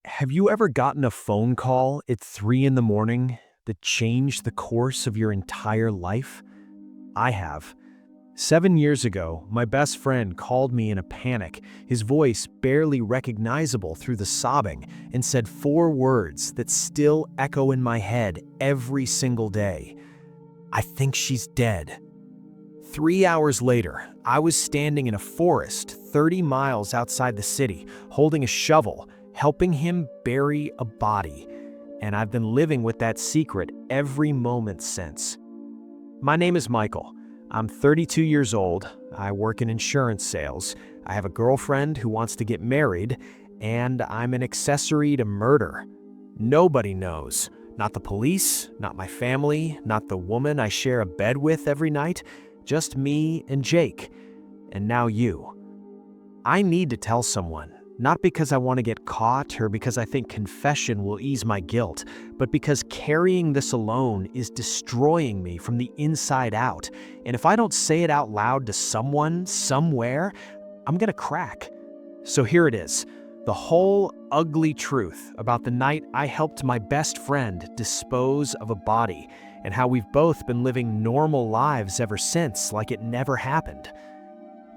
Have you ever gotten a phone call at 3 in the morning that changed the course of your entire life? I have. 7 years ago, my best friend called me in a panic, his voice barely recognizable through the sobbing, and said four words that still echo in my head every single day. I think she's dead. 3 hours later, I was standing in a forest 30 miles outside the city, holding a shovel, helping him bury a body. And I've been living with that secret every moment since. My name is Michael. I'm 32 years old. I work in insurance sales. I have a girlfriend who wants to get married, and I'm an accessory to murder. Nobody knows. Not the police, not my family, not the woman I share a bed with every night. Just me and Jake. And now you. I need to tell someone, not because I want to get caught or because I think confession will ease my guilt, but because carrying this alone is destroying me from the inside out. And if I don't say it out loud to someone, somewhere, I'm gonna crack. So here it is, the whole ugly truth about the night I helped my best friend dispose of a body, and how we've both been living normal lives ever since, like it never happened.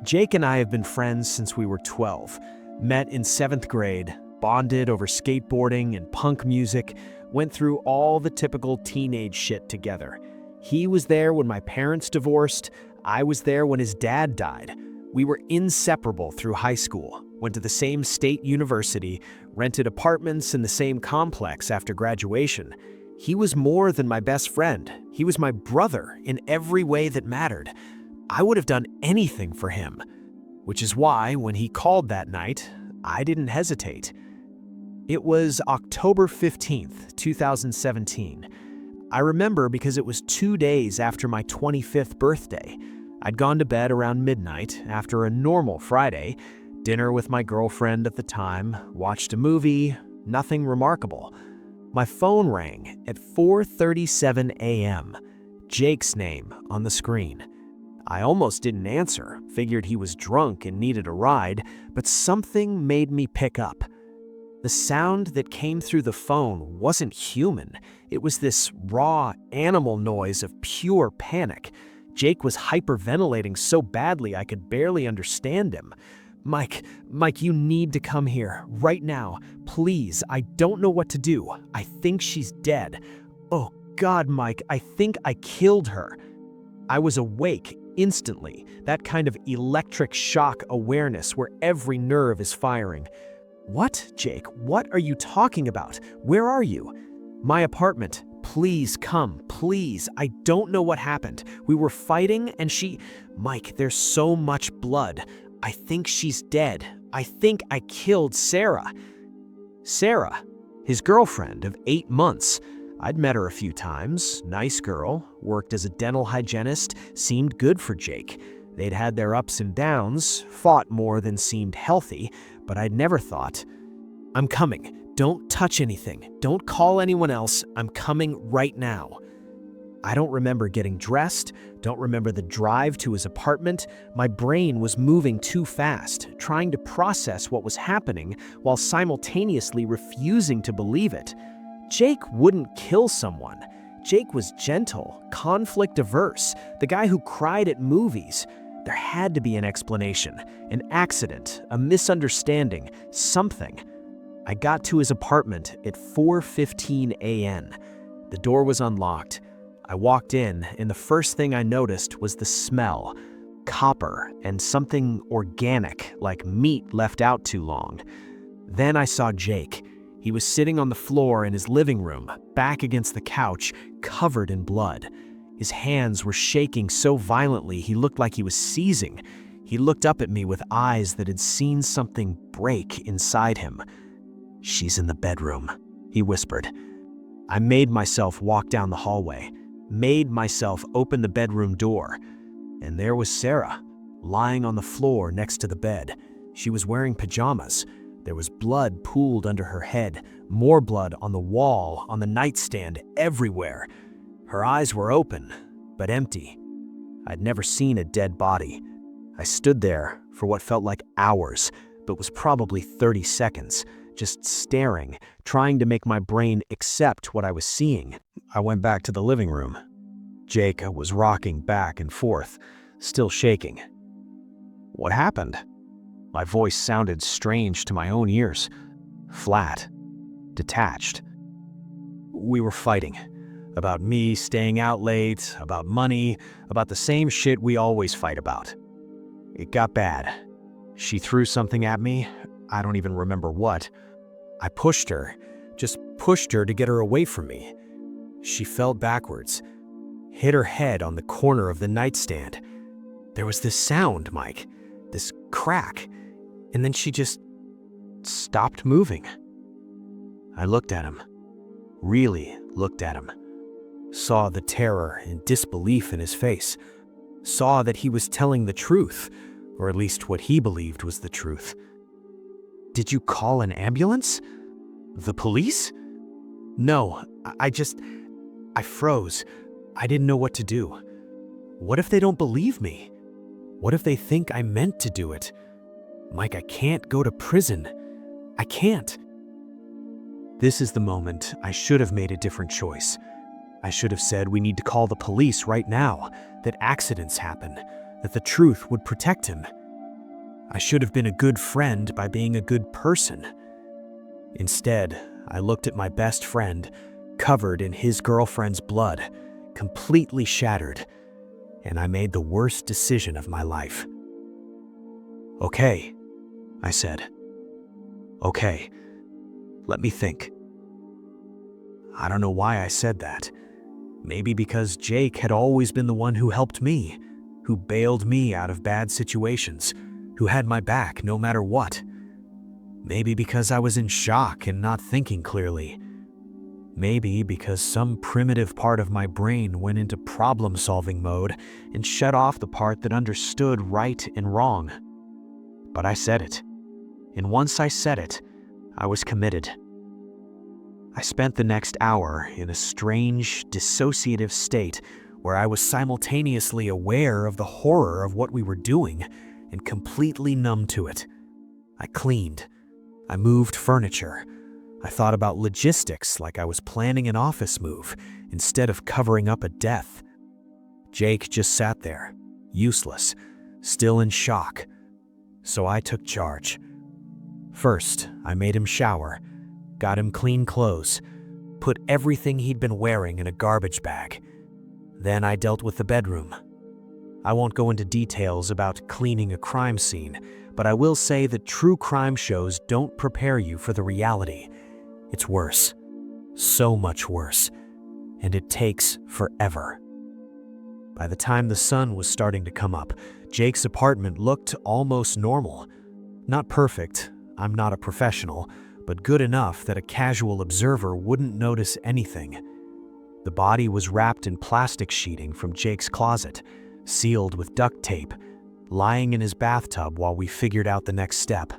Jake and I have been friends since we were 12. Met in 7th grade, bonded over skateboarding and punk music, went through all the typical teenage shit together. He was there when my parents divorced. I was there when his dad died. We were inseparable through high school, went to the same state university, rented apartments in the same complex after graduation. He was more than my best friend. He was my brother in every way that mattered. I would have done anything for him. Which is why, when he called that night, I didn't hesitate. It was October 15th, 2017. I remember because it was 2 days after my 25th birthday. I'd gone to bed around midnight after a normal Friday, dinner with my girlfriend at the time, watched a movie, nothing remarkable. My phone rang at 4:37 a.m., Jake's name on the screen. I almost didn't answer, figured he was drunk and needed a ride, but something made me pick up. The sound that came through the phone wasn't human. It was this raw animal noise of pure panic. Jake was hyperventilating so badly I could barely understand him. Mike, you need to come here, right now. Please, I don't know what to do. I think she's dead. Oh God, Mike, I think I killed her. I was awake instantly, that kind of electric shock awareness where every nerve is firing. What, Jake? What are you talking about? Where are you? My apartment. Please come, please. I don't know what happened. We were fighting and she... Mike, there's so much blood. I think she's dead. I think I killed Sarah. Sarah, his girlfriend of 8 months. I'd met her a few times, nice girl, worked as a dental hygienist, seemed good for Jake. They'd had their ups and downs, fought more than seemed healthy, but I'd never thought, I'm coming. Don't touch anything. Don't call anyone else. I'm coming right now. I don't remember getting dressed, don't remember the drive to his apartment. My brain was moving too fast, trying to process what was happening while simultaneously refusing to believe it. Jake wouldn't kill someone. Jake was gentle, conflict-averse, the guy who cried at movies. There had to be an explanation, an accident, a misunderstanding, something. I got to his apartment at 4:15 a.m. The door was unlocked. I walked in, and the first thing I noticed was the smell. Copper and something organic, like meat left out too long. Then I saw Jake. He was sitting on the floor in his living room, back against the couch, covered in blood. His hands were shaking so violently he looked like he was seizing. He looked up at me with eyes that had seen something break inside him. "She's in the bedroom," he whispered. I made myself walk down the hallway, made myself open the bedroom door, and there was Sarah, lying on the floor next to the bed. She was wearing pajamas. There was blood pooled under her head, more blood on the wall, on the nightstand, everywhere. Her eyes were open, but empty. I'd never seen a dead body. I stood there for what felt like hours, but was probably 30 seconds, just staring, trying to make my brain accept what I was seeing. I went back to the living room. Jake was rocking back and forth, still shaking. What happened? My voice sounded strange to my own ears. Flat. Detached. We were fighting. About me staying out late, about money, about the same shit we always fight about. It got bad. She threw something at me. I don't even remember what. I pushed her, just pushed her to get her away from me. She fell backwards, hit her head on the corner of the nightstand. There was this sound, Mike, this crack, and then she just stopped moving. I looked at him, really looked at him, saw the terror and disbelief in his face, saw that he was telling the truth, or at least what he believed was the truth. Did you call an ambulance? The police? No, I froze. I didn't know what to do. What if they don't believe me? What if they think I meant to do it? Mike, I can't go to prison. I can't. This is the moment I should have made a different choice. I should have said we need to call the police right now, that accidents happen, that the truth would protect him. I should have been a good friend by being a good person. Instead, I looked at my best friend, covered in his girlfriend's blood, completely shattered, and I made the worst decision of my life. Okay, I said. Okay, let me think. I don't know why I said that. Maybe because Jake had always been the one who helped me, who bailed me out of bad situations, who had my back no matter what. Maybe because I was in shock and not thinking clearly. Maybe because some primitive part of my brain went into problem-solving mode and shut off the part that understood right and wrong. But I said it. And once I said it, I was committed. I spent the next hour in a strange, dissociative state where I was simultaneously aware of the horror of what we were doing and completely numb to it. I cleaned. I moved furniture. I thought about logistics like I was planning an office move instead of covering up a death. Jake just sat there, useless, still in shock. So I took charge. First, I made him shower, got him clean clothes, put everything he'd been wearing in a garbage bag. Then I dealt with the bedroom. I won't go into details about cleaning a crime scene, but I will say that true crime shows don't prepare you for the reality. It's worse. So much worse. And it takes forever. By the time the sun was starting to come up, Jake's apartment looked almost normal. Not perfect, I'm not a professional, but good enough that a casual observer wouldn't notice anything. The body was wrapped in plastic sheeting from Jake's closet, sealed with duct tape, lying in his bathtub while we figured out the next step.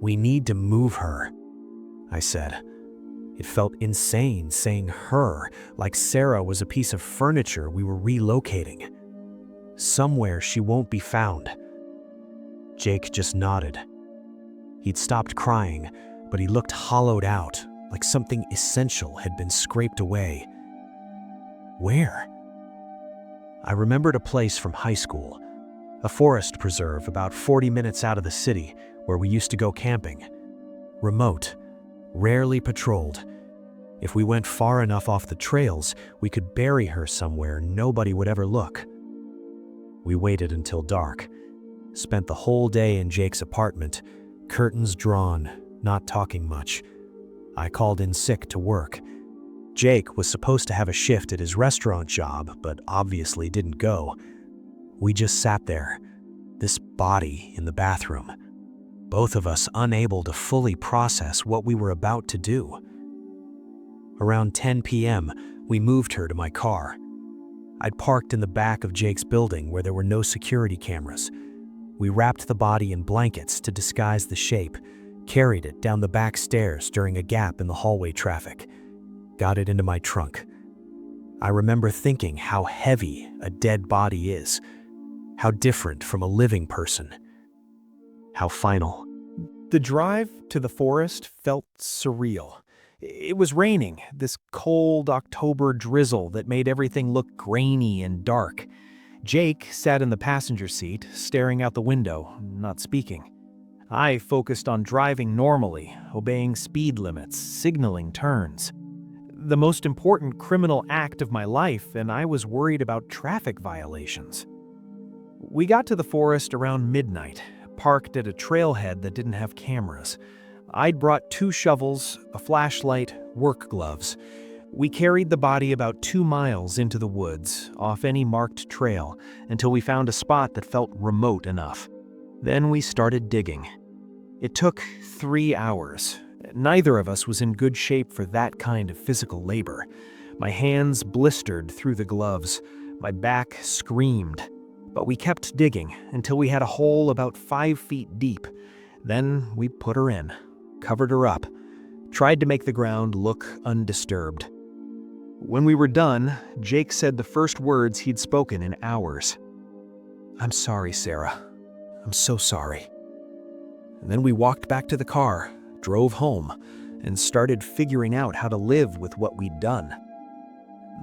"We need to move her," I said. It felt insane saying her, like Sarah was a piece of furniture we were relocating. Somewhere she won't be found. Jake just nodded. He'd stopped crying, but he looked hollowed out, like something essential had been scraped away. Where? I remembered a place from high school, a forest preserve about 40 minutes out of the city where we used to go camping. Remote, rarely patrolled. If we went far enough off the trails, we could bury her somewhere nobody would ever look. We waited until dark, spent the whole day in Jake's apartment, curtains drawn, not talking much. I called in sick to work. Jake was supposed to have a shift at his restaurant job, but obviously didn't go. We just sat there, this body in the bathroom, both of us unable to fully process what we were about to do. Around 10 p.m., we moved her to my car. I'd parked in the back of Jake's building where there were no security cameras. We wrapped the body in blankets to disguise the shape, carried it down the back stairs during a gap in the hallway traffic, got it into my trunk. I remember thinking how heavy a dead body is, how different from a living person, how final. The drive to the forest felt surreal. It was raining, this cold October drizzle that made everything look grainy and dark. Jake sat in the passenger seat, staring out the window, not speaking. I focused on driving normally, obeying speed limits, signaling turns. The most important criminal act of my life, and I was worried about traffic violations. We got to the forest around midnight, parked at a trailhead that didn't have cameras. I'd brought 2 shovels, a flashlight, work gloves. We carried the body about 2 miles into the woods, off any marked trail, until we found a spot that felt remote enough. Then we started digging. It took 3 hours. Neither of us was in good shape for that kind of physical labor. My hands blistered through the gloves. My back screamed. But we kept digging until we had a hole about 5 feet deep. Then we put her in, covered her up, tried to make the ground look undisturbed. When we were done, Jake said the first words he'd spoken in hours. "I'm sorry, Sarah. I'm so sorry." And then we walked back to the car, drove home, and started figuring out how to live with what we'd done.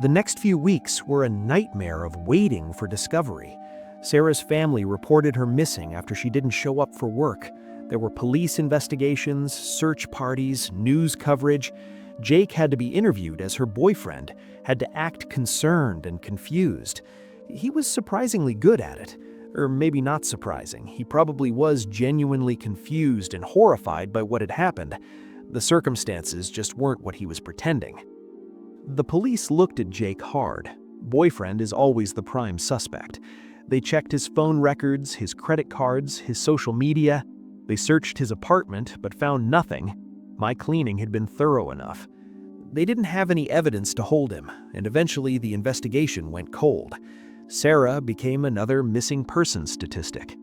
The next few weeks were a nightmare of waiting for discovery. Sarah's family reported her missing after she didn't show up for work. There were police investigations, search parties, news coverage. Jake had to be interviewed as her boyfriend, had to act concerned and confused. He was surprisingly good at it. Or maybe not surprising. He probably was genuinely confused and horrified by what had happened. The circumstances just weren't what he was pretending. The police looked at Jake hard. Boyfriend is always the prime suspect. They checked his phone records, his credit cards, his social media. They searched his apartment but found nothing. My cleaning had been thorough enough. They didn't have any evidence to hold him, and eventually the investigation went cold. Sarah became another missing person statistic.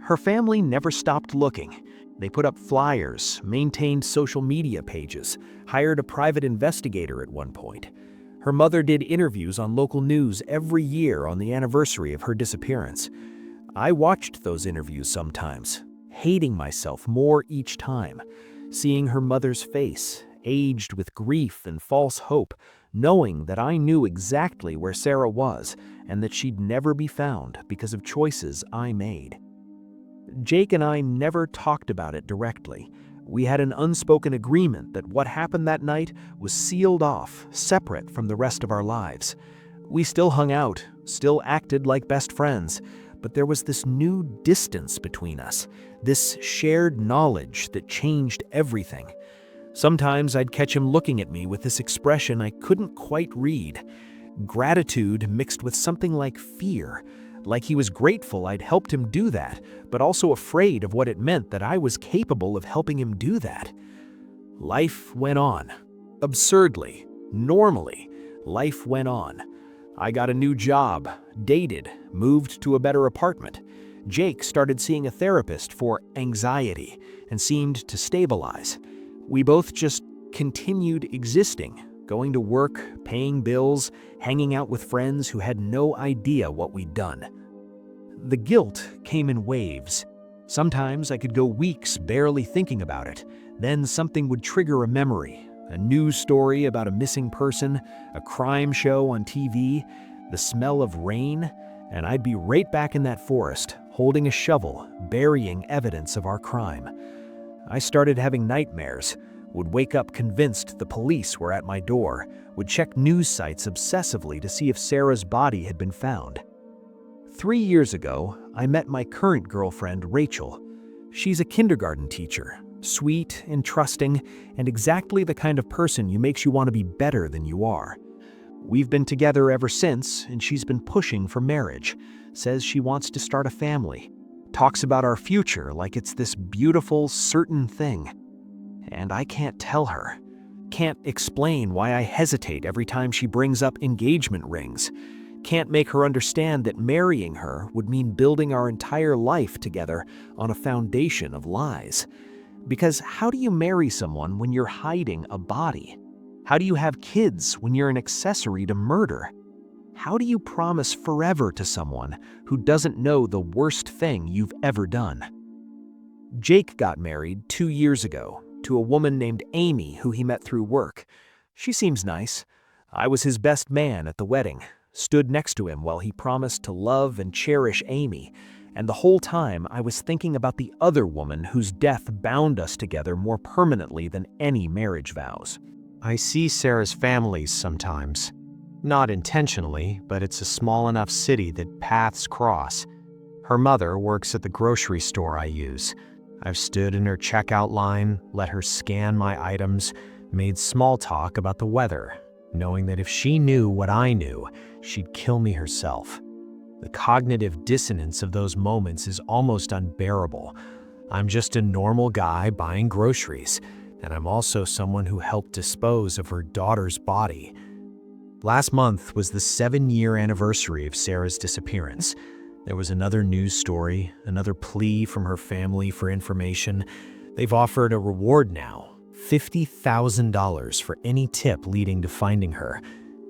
Her family never stopped looking. They put up flyers, maintained social media pages, hired a private investigator at one point. Her mother did interviews on local news every year on the anniversary of her disappearance. I watched those interviews sometimes, hating myself more each time, seeing her mother's face, aged with grief and false hope, knowing that I knew exactly where Sarah was and that she'd never be found because of choices I made. Jake and I never talked about it directly. We had an unspoken agreement that what happened that night was sealed off, separate from the rest of our lives. We still hung out, still acted like best friends, but there was this new distance between us, this shared knowledge that changed everything. Sometimes I'd catch him looking at me with this expression I couldn't quite read. Gratitude mixed with something like fear, like he was grateful I'd helped him do that, but also afraid of what it meant that I was capable of helping him do that. Life went on. Absurdly, normally, life went on. I got a new job, dated, moved to a better apartment. Jake started seeing a therapist for anxiety and seemed to stabilize. We both just continued existing, going to work, paying bills, hanging out with friends who had no idea what we'd done. The guilt came in waves. Sometimes I could go weeks barely thinking about it. Then something would trigger a memory, a news story about a missing person, a crime show on TV, the smell of rain, and I'd be right back in that forest, holding a shovel, burying evidence of our crime. I started having nightmares, would wake up convinced the police were at my door, would check news sites obsessively to see if Sarah's body had been found. 3 years ago, I met my current girlfriend, Rachel. She's a kindergarten teacher, sweet and trusting, and exactly the kind of person who makes you want to be better than you are. We've been together ever since, and she's been pushing for marriage, says she wants to start a family, talks about our future like it's this beautiful, certain thing. And I can't tell her, can't explain why I hesitate every time she brings up engagement rings, can't make her understand that marrying her would mean building our entire life together on a foundation of lies. Because how do you marry someone when you're hiding a body? How do you have kids when you're an accessory to murder? How do you promise forever to someone who doesn't know the worst thing you've ever done? Jake got married 2 years ago to a woman named Amy who he met through work. She seems nice. I was his best man at the wedding, stood next to him while he promised to love and cherish Amy, and the whole time I was thinking about the other woman whose death bound us together more permanently than any marriage vows. I see Sarah's families sometimes. Not intentionally, but it's a small enough city that paths cross. Her mother works at the grocery store I use. I've stood in her checkout line, let her scan my items, made small talk about the weather, knowing that if she knew what I knew, she'd kill me herself. The cognitive dissonance of those moments is almost unbearable. I'm just a normal guy buying groceries, and I'm also someone who helped dispose of her daughter's body. Last month was the 7-year anniversary of Sarah's disappearance. There was another news story, another plea from her family for information. They've offered a reward now, $50,000 for any tip leading to finding her.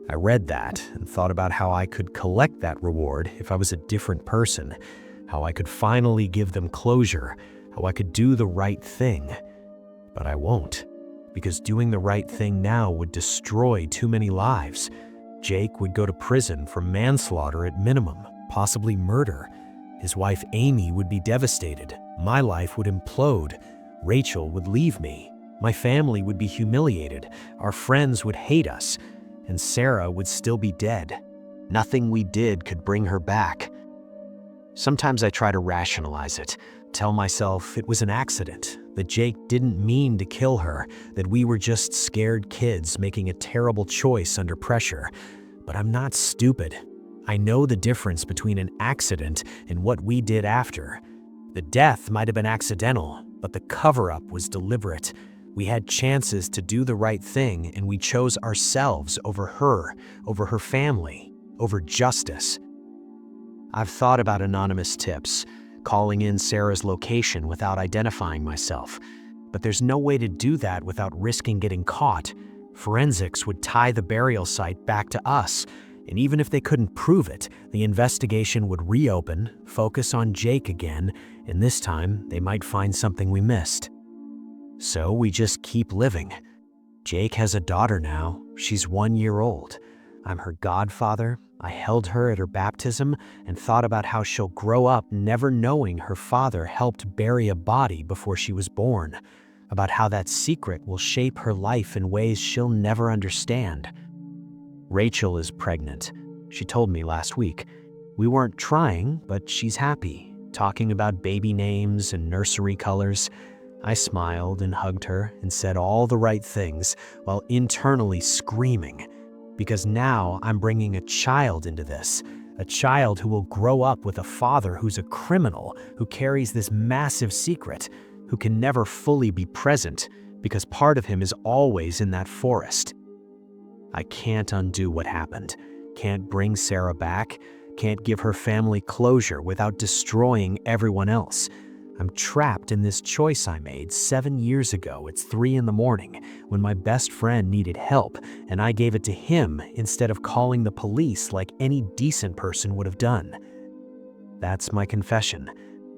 I read that and thought about how I could collect that reward if I was a different person, how I could finally give them closure, how I could do the right thing. But I won't, because doing the right thing now would destroy too many lives. Jake would go to prison for manslaughter at minimum, possibly murder. His wife Amy would be devastated. My life would implode. Rachel would leave me. My family would be humiliated. Our friends would hate us. And Sarah would still be dead. Nothing we did could bring her back. Sometimes I try to rationalize it, tell myself it was an accident, that Jake didn't mean to kill her, that we were just scared kids making a terrible choice under pressure. But I'm not stupid. I know the difference between an accident and what we did after. The death might have been accidental, but the cover-up was deliberate. We had chances to do the right thing, and we chose ourselves over her family, over justice. I've thought about anonymous tips, calling in Sarah's location without identifying myself. But there's no way to do that without risking getting caught. Forensics would tie the burial site back to us, and even if they couldn't prove it, the investigation would reopen, focus on Jake again, and this time they might find something we missed. So we just keep living. Jake has a daughter now. She's 1 year old. I'm her godfather. I held her at her baptism and thought about how she'll grow up never knowing her father helped bury a body before she was born, about how that secret will shape her life in ways she'll never understand. Rachel is pregnant. She told me last week. We weren't trying, but she's happy, talking about baby names and nursery colors. I smiled and hugged her and said all the right things while internally screaming, because now I'm bringing a child into this, a child who will grow up with a father who's a criminal, who carries this massive secret, who can never fully be present because part of him is always in that forest. I can't undo what happened, can't bring Sarah back, can't give her family closure without destroying everyone else. I'm trapped in this choice I made 7 years ago at 3 in the morning when my best friend needed help and I gave it to him instead of calling the police like any decent person would have done. That's my confession.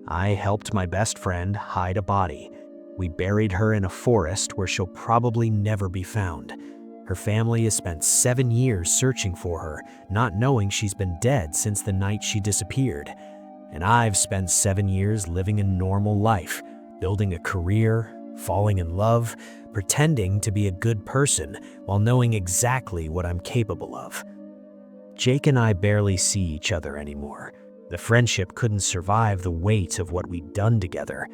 I helped my best friend hide a body. We buried her in a forest where she'll probably never be found. Her family has spent 7 years searching for her, not knowing she's been dead since the night she disappeared. And I've spent 7 years living a normal life, building a career, falling in love, pretending to be a good person while knowing exactly what I'm capable of. Jake and I barely see each other anymore. The friendship couldn't survive the weight of what we'd done together.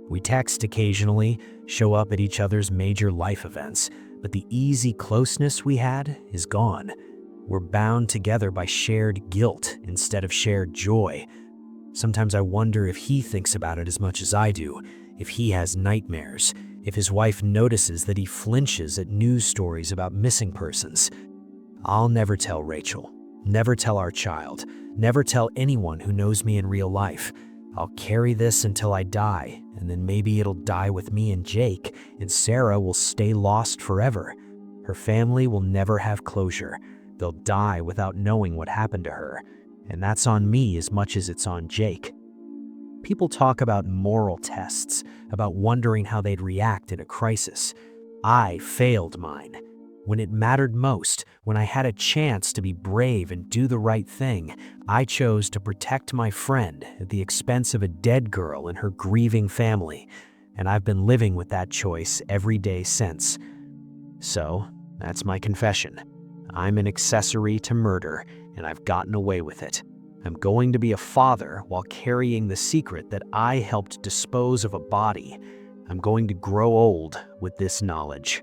We text occasionally, show up at each other's major life events, but the easy closeness we had is gone. We're bound together by shared guilt instead of shared joy. Sometimes I wonder if he thinks about it as much as I do, if he has nightmares, if his wife notices that he flinches at news stories about missing persons. I'll never tell Rachel, never tell our child, never tell anyone who knows me in real life. I'll carry this until I die, and then maybe it'll die with me and Jake, and Sarah will stay lost forever. Her family will never have closure. They'll die without knowing what happened to her, and that's on me as much as it's on Jake. People talk about moral tests, about wondering how they'd react in a crisis. I failed mine. When it mattered most, when I had a chance to be brave and do the right thing, I chose to protect my friend at the expense of a dead girl and her grieving family. And I've been living with that choice every day since. So, that's my confession. I'm an accessory to murder, and I've gotten away with it. I'm going to be a father while carrying the secret that I helped dispose of a body. I'm going to grow old with this knowledge.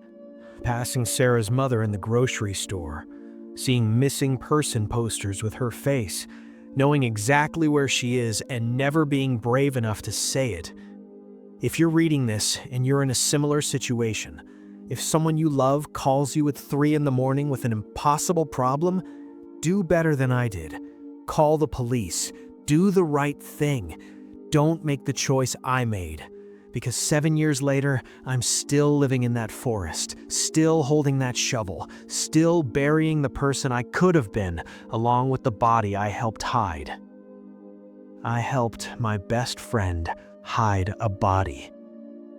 Passing Sarah's mother in the grocery store, seeing missing person posters with her face, knowing exactly where she is and never being brave enough to say it. If you're reading this and you're in a similar situation, if someone you love calls you at 3 in the morning with an impossible problem, do better than I did. Call the police. Do the right thing. Don't make the choice I made. Because 7 years later, I'm still living in that forest, still holding that shovel, still burying the person I could have been, along with the body I helped hide. I helped my best friend hide a body.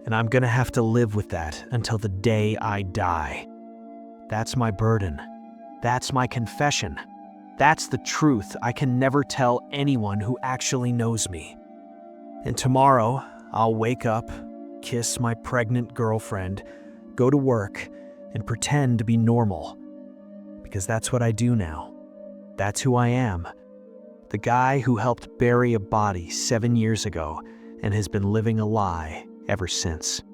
And I'm gonna have to live with that until the day I die. That's my burden. That's my confession. That's the truth I can never tell anyone who actually knows me. And tomorrow, I'll wake up, kiss my pregnant girlfriend, go to work, and pretend to be normal. Because that's what I do now. That's who I am. The guy who helped bury a body 7 years ago and has been living a lie ever since.